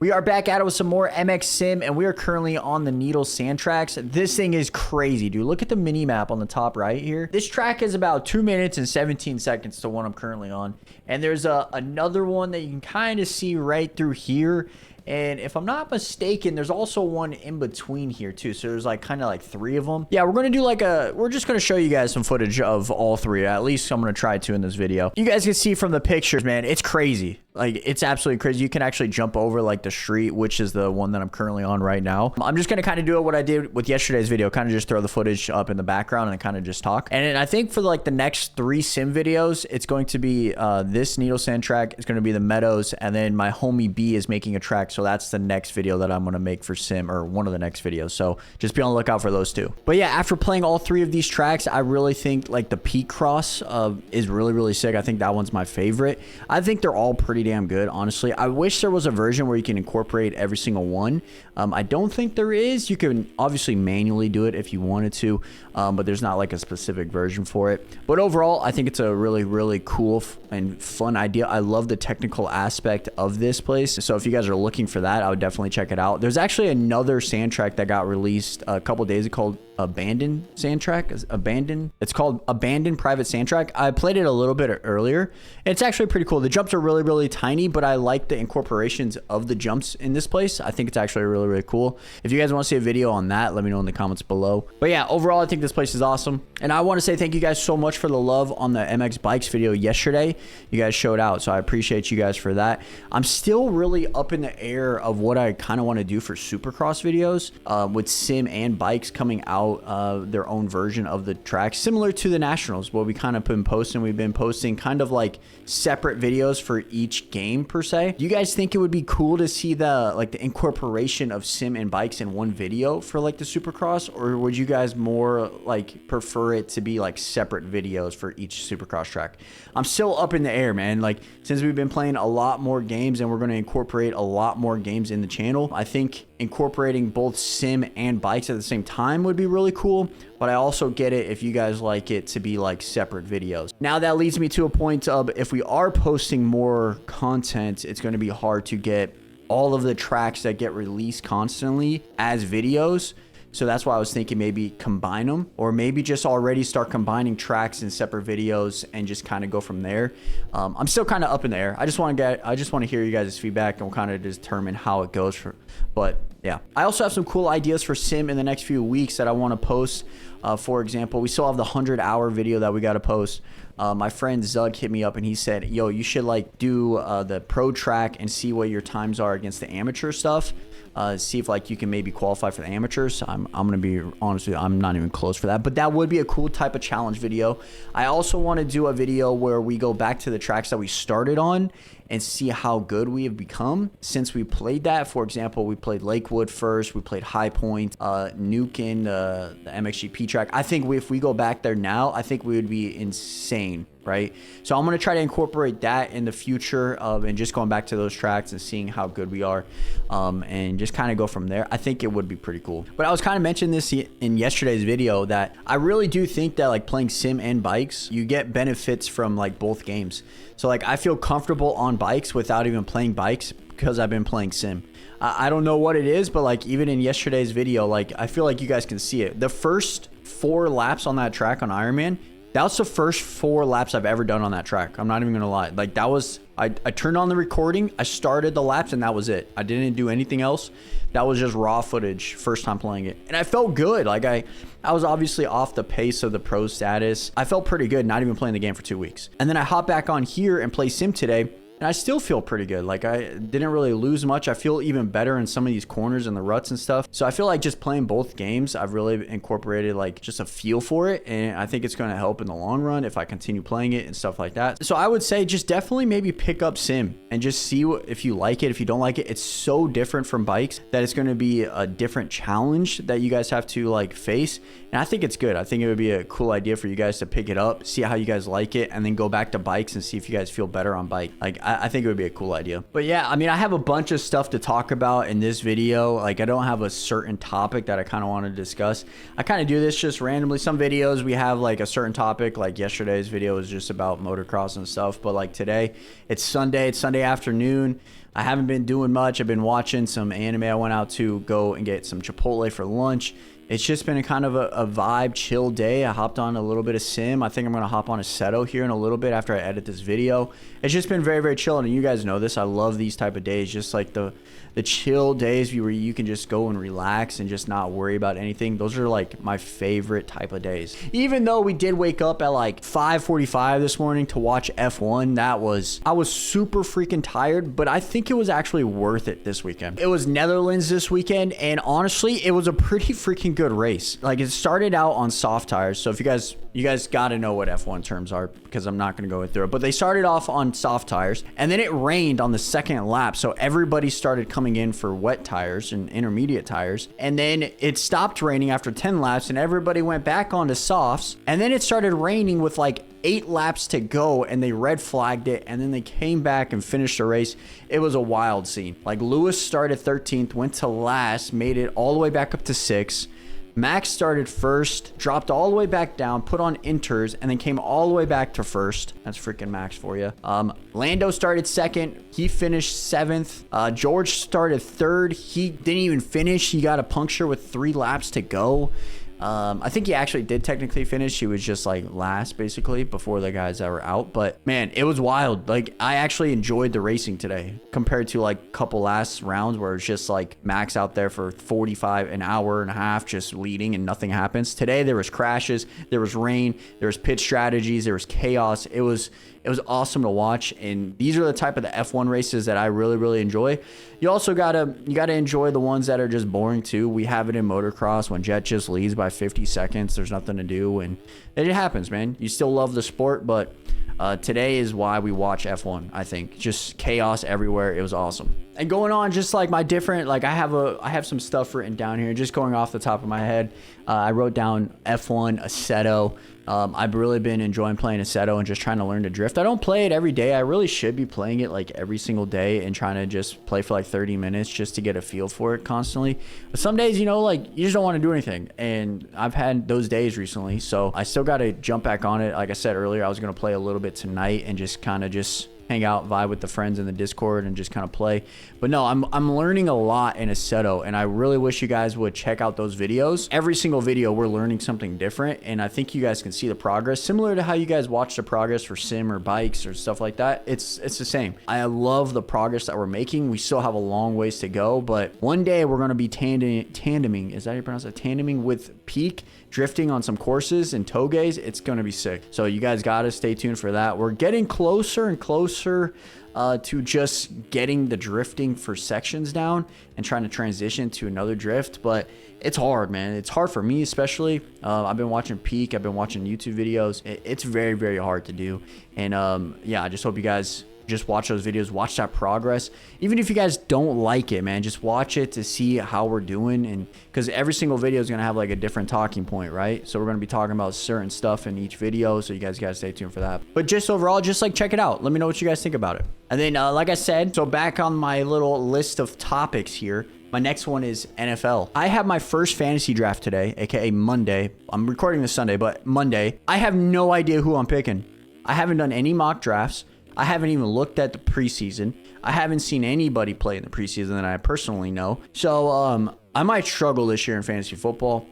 We are back at it with some more MX Sim, and we are currently on the Needle Sand Tracks. This thing is crazy, dude. Look at the mini map on the top right here. This track is about 2 minutes and 17 seconds to one I'm currently on. And there's another one that you can kind of see right through here. And if I'm not mistaken, there's also one in between here too. So there's like kind of like 3 of them. Yeah, we're going to do like we're just going to show you guys some footage of all 3. At least I'm going to try to in this video. You guys can see from the pictures, man, it's crazy. Like, it's absolutely crazy. You can actually jump over like the street, which is the one that I'm currently on right now. I'm just going to kind of do what I did with yesterday's video, kind of just throw the footage up in the background and kind of just talk. And I think for like the next 3 sim videos, it's going to be this Needle Sand track. It's going to be the Meadows. And then my homie B is making a track. So that's the next video that I'm going to make for sim, or one of the next videos. So just be on the lookout for those 2. But yeah, after playing all 3 of these tracks, I really think like the Peak Cross is really, really sick. I think that one's my favorite. I think they're all pretty damn good, honestly. I wish there was a version where you can incorporate every single one. I don't think there is. You can obviously manually do it if you wanted to, but there's not like a specific version for it. But overall, I think it's a really, really cool and fun idea. I love the technical aspect of this place. So if you guys are looking for that, I would definitely check it out. There's actually another sand track that got released a couple days ago called Abandoned Sand Track. It's called Abandoned Private Sand Track. I played it a little bit earlier. It's actually pretty cool. The jumps are really, really tiny, but I like the incorporations of the jumps in this place. I think it's actually really, really cool. If you guys want to see a video on that, let me know in the comments below. But yeah, overall, I think this place is awesome. And I want to say thank you guys so much for the love on the MX Bikes video yesterday. You guys showed out, so I appreciate you guys for that. I'm still really up in the air of what I kind of want to do for Supercross videos with sim and bikes coming out their own version of the track, similar to the Nationals, what we kind of been posting. We've been posting kind of like separate videos for each game per se. Do you guys think it would be cool to see the incorporation of sim and bikes in one video for like the Supercross, or would you guys more like prefer it to be like separate videos for each Supercross track? I'm still up in the air, man. Like, since we've been playing a lot more games and we're going to incorporate a lot more games in the channel, I think incorporating both sim and bikes at the same time would be really cool. But I also get it if you guys like it to be like separate videos. Now that leads me to a point of, if we are posting more content, it's going to be hard to get all of the tracks that get released constantly as videos. So that's why I was thinking maybe combine them, or maybe just already start combining tracks in separate videos and just kind of go from there. I'm still kind of up in the air. I just want to hear you guys' feedback, and we'll kind of determine how it goes. But yeah, I also have some cool ideas for sim in the next few weeks that I want to post. For example, we still have the 100-hour video that we got to post. My friend Zug hit me up and he said, yo, you should like do the pro track and see what your times are against the amateur stuff. See if like you can maybe qualify for the amateurs. I'm gonna be honest with you, I'm not even close for that, but that would be a cool type of challenge video. I also want to do a video where we go back to the tracks that we started on and see how good we have become since we played that. For example, we played Lakewood first, we played High Point, Nukin, the MXGP track. I think if we go back there now, I think we would be insane, right? So I'm going to try to incorporate that in the future and just going back to those tracks and seeing how good we are, and just kind of go from there. I think it would be pretty cool. But I was kind of mentioning this in yesterday's video that I really do think that like playing sim and bikes, you get benefits from like both games. So like I feel comfortable on bikes without even playing bikes because I've been playing sim. I don't know what it is, but like even in yesterday's video, like I feel like you guys can see it. The first 4 laps on that track on Ironman, that was the first 4 laps I've ever done on that track. I'm not even gonna lie. Like that was, I turned on the recording, I started the laps, and that was it. I didn't do anything else. That was just raw footage, first time playing it. And I felt good. Like I was obviously off the pace of the pro status. I felt pretty good, not even playing the game for 2 weeks. And then I hop back on here and play sim today, and I still feel pretty good. Like I didn't really lose much. I feel even better in some of these corners and the ruts and stuff. So I feel like just playing both games, I've really incorporated like just a feel for it. And I think it's going to help in the long run if I continue playing it and stuff like that. So I would say just definitely maybe pick up sim and just see if you like it. If you don't like it, it's so different from bikes that it's going to be a different challenge that you guys have to like face. And I think it's good. I think it would be a cool idea for you guys to pick it up, see how you guys like it, and then go back to bikes and see if you guys feel better on bike. Like I think it would be a cool idea. But yeah, I mean, I have a bunch of stuff to talk about in this video. Like I don't have a certain topic that I kind of want to discuss. I kind of do this just randomly. Some videos we have like a certain topic, like yesterday's video was just about motocross and stuff. But like today, it's Sunday afternoon. I haven't been doing much. I've been watching some anime. I went out to go and get some Chipotle for lunch. It's just been a kind of a vibe, chill day. I hopped on a little bit of sim. I think I'm going to hop on a Seto here in a little bit after I edit this video. It's just been very, very chill. And you guys know this. I love these type of days. Just like the chill days where you can just go and relax and just not worry about anything. Those are like my favorite type of days. Even though we did wake up at like 5:45 this morning to watch F1, I was super freaking tired, but I think it was actually worth it this weekend. It was Netherlands this weekend, and honestly, it was a pretty freaking good race. Like, it started out on soft tires. So if you guys got to know what F1 terms are, because I'm not going to go through it, but they started off on soft tires, and then it rained on the second lap. So everybody started coming in for wet tires and intermediate tires. And then it stopped raining after 10 laps, and everybody went back onto softs. And then it started raining with like 8 laps to go, and they red flagged it, and then they came back and finished the race. It was a wild scene. Like, Lewis started 13th, went to last, made it all the way back up to 6th. Max started first, dropped all the way back down, put on inters, and then came all the way back to first. That's freaking Max for you. Lando started second. He finished 7th. George started 3rd. He didn't even finish. He got a puncture with 3 laps to go. I think he actually did technically finish. He was just like last basically before the guys that were out. But man, it was wild. Like, I actually enjoyed the racing today compared to like a couple last rounds where it's just like Max out there for 45 an hour and a half just leading and nothing happens. Today there was crashes, there was rain, there was pit strategies, there was chaos. It was awesome to watch, and these are the type of the F1 races that I really, really enjoy. You also gotta enjoy the ones that are just boring too. We have it in motocross when Jet just leads by 50 seconds. There's nothing to do, and it happens, man. You still love the sport, but today is why we watch F1. I think just chaos everywhere. It was awesome. And going on, just like my different, like I have some stuff written down here, just going off the top of my head. I wrote down F1 Assetto. I've really been enjoying playing Assetto and just trying to learn to drift. I don't play it every day. I really should be playing it like every single day and trying to just play for like 30 minutes just to get a feel for it constantly. But some days, you know, like you just don't want to do anything. And I've had those days recently. So I still got to jump back on it. Like I said earlier, I was going to play a little bit tonight and just kind of just hang out, vibe with the friends in the Discord and just kind of play. But no, I'm learning a lot in Assetto, and I really wish you guys would check out those videos. Every single video, we're learning something different, and I think you guys can see the progress, similar to how you guys watch the progress for sim or bikes or stuff like that. It's the same. I love the progress that we're making. We still have a long ways to go, but one day we're going to be tandeming. Is that how you pronounce it? Tandeming with Peak, drifting on some courses and togeys. It's going to be sick. So you guys got to stay tuned for that. We're getting closer and closer to just getting the drifting for sections down and trying to transition to another drift, but it's hard, man. It's hard for me, especially. I've been watching Peak. I've been watching YouTube videos. It's very, very hard to do. And yeah, I just hope you guys just watch those videos, watch that progress. Even if you guys don't like it, man, just watch it to see how we're doing. And because every single video is going to have like a different talking point, right? So we're going to be talking about certain stuff in each video. So you guys got to stay tuned for that. But just overall, just like check it out. Let me know what you guys think about it. And then, like I said, so back on my little list of topics here, my next one is NFL. I have my first fantasy draft today, aka Monday. I'm recording this Sunday, but Monday. I have no idea who I'm picking. I haven't done any mock drafts. I haven't even looked at the preseason. I haven't seen anybody play in the preseason that I personally know. So I might struggle this year in fantasy football.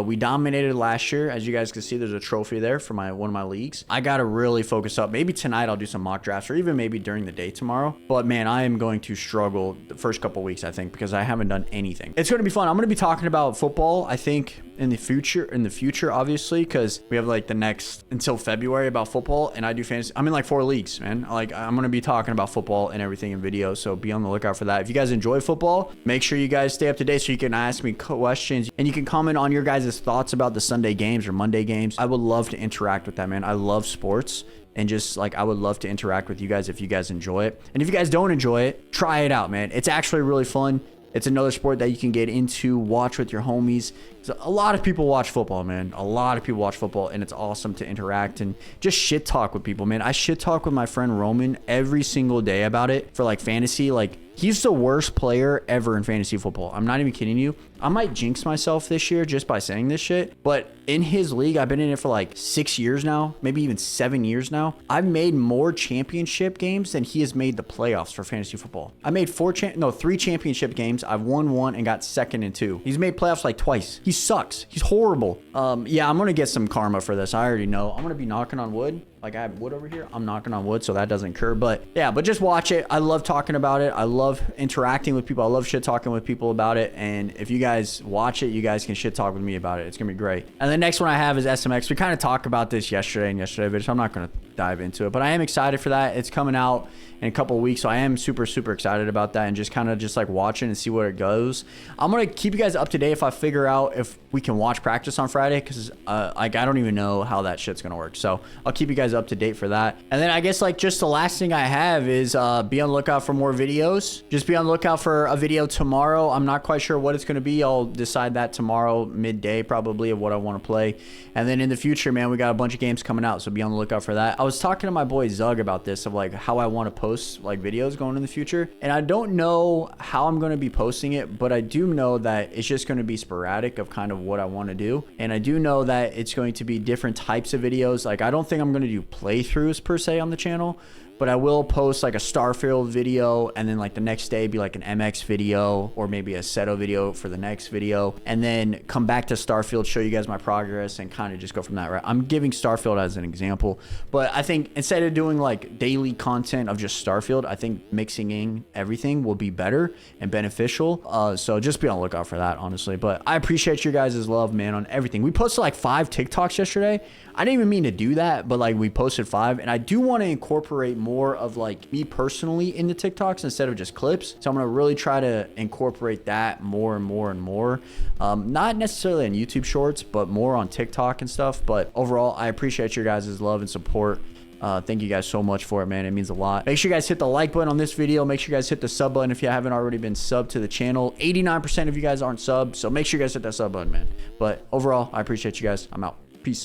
We dominated last year. As you guys can see, there's a trophy there for one of my leagues. I got to really focus up. Maybe tonight I'll do some mock drafts, or even maybe during the day tomorrow. But man, I am going to struggle the first couple weeks, I think, because I haven't done anything. It's going to be fun. I'm going to be talking about football, I think, in the future, obviously, because we have like the next until February about football, and I do fantasy. I'm in like 4 leagues, man. Like, I'm going to be talking about football and everything in videos, so be on the lookout for that. If you guys enjoy football, make sure you guys stay up to date so you can ask me questions, and you can comment on your guys' thoughts about the Sunday games or Monday games. I would love to interact with that, man. I love sports, and just like I would love to interact with you guys if you guys enjoy it. And if you guys don't enjoy it, try it out, man. It's actually really fun. It's another sport that you can get into, watch with your homies. So a lot of people watch football, man. A lot of people watch football, and it's awesome to interact and just shit talk with people, man. I shit talk with my friend Roman every single day about it for like fantasy. Like, He's the worst player ever in fantasy football. I'm not even kidding you. I might jinx myself this year just by saying this shit, but in his league, I've been in it for like 6 years now, maybe even 7 years now. I've made more championship games than he has made the playoffs for fantasy football. I made 3 championship games. I've won 1 and got second in 2. He's made playoffs like twice. He sucks. He's horrible. Yeah, I'm gonna get some karma for this. I already know. I'm gonna be knocking on wood. Like, I have wood over here. I'm knocking on wood so that doesn't occur. But yeah, but just watch it. I love talking about it. I love interacting with people. I love shit talking with people about it. And if you guys watch it, you guys can shit talk with me about it. It's gonna be great. And the next one I have is SMX. We kind of talked about this yesterday and yesterday's video, so I'm not gonna dive into it, but I am excited for that. It's coming out in a couple of weeks, so I am super excited about that, and just kind of just like watching and see where it goes. I'm gonna keep you guys up to date if I figure out if we can watch practice on Friday, because like I don't even know how that shit's gonna work, so I'll keep you guys up to date for that. And then I guess like just the last thing I have is be on the lookout for more videos. Just be on the lookout for a video tomorrow. I'm not quite sure what it's gonna be. I'll decide that tomorrow midday probably of what I want to play. And then in the future, man, we got a bunch of games coming out, so be on the lookout for that. I was talking to my boy Zug about this, of like how I want to post like videos going in the future, and I don't know how I'm going to be posting it, but I do know that it's just going to be sporadic of kind of what I want to do. And I do know that it's going to be different types of videos. Like, I don't think I'm going to do playthroughs per se on the channel, but I will post like a Starfield video, and then like the next day be like an MX video, or maybe a Seto video for the next video, and then come back to Starfield, show you guys my progress, and kind of just go from that, right? I'm giving Starfield as an example, but I think instead of doing like daily content of just Starfield, I think mixing in everything will be better and beneficial. So just be on the lookout for that, honestly. But I appreciate your guys' love, man, on everything. We posted like 5 TikToks yesterday. I didn't even mean to do that, but like we posted 5, and I do want to incorporate more of like me personally into TikToks instead of just clips. So I'm gonna really try to incorporate that more and more and more. Not necessarily on YouTube Shorts, but more on TikTok and stuff. But overall, I appreciate your guys' love and support. Thank you guys so much for it, man. It means a lot. Make sure you guys hit the like button on this video. Make sure you guys hit the sub button if you haven't already been subbed to the channel. 89% of you guys aren't subbed, so make sure you guys hit that sub button, man. But overall, I appreciate you guys. I'm out. Peace.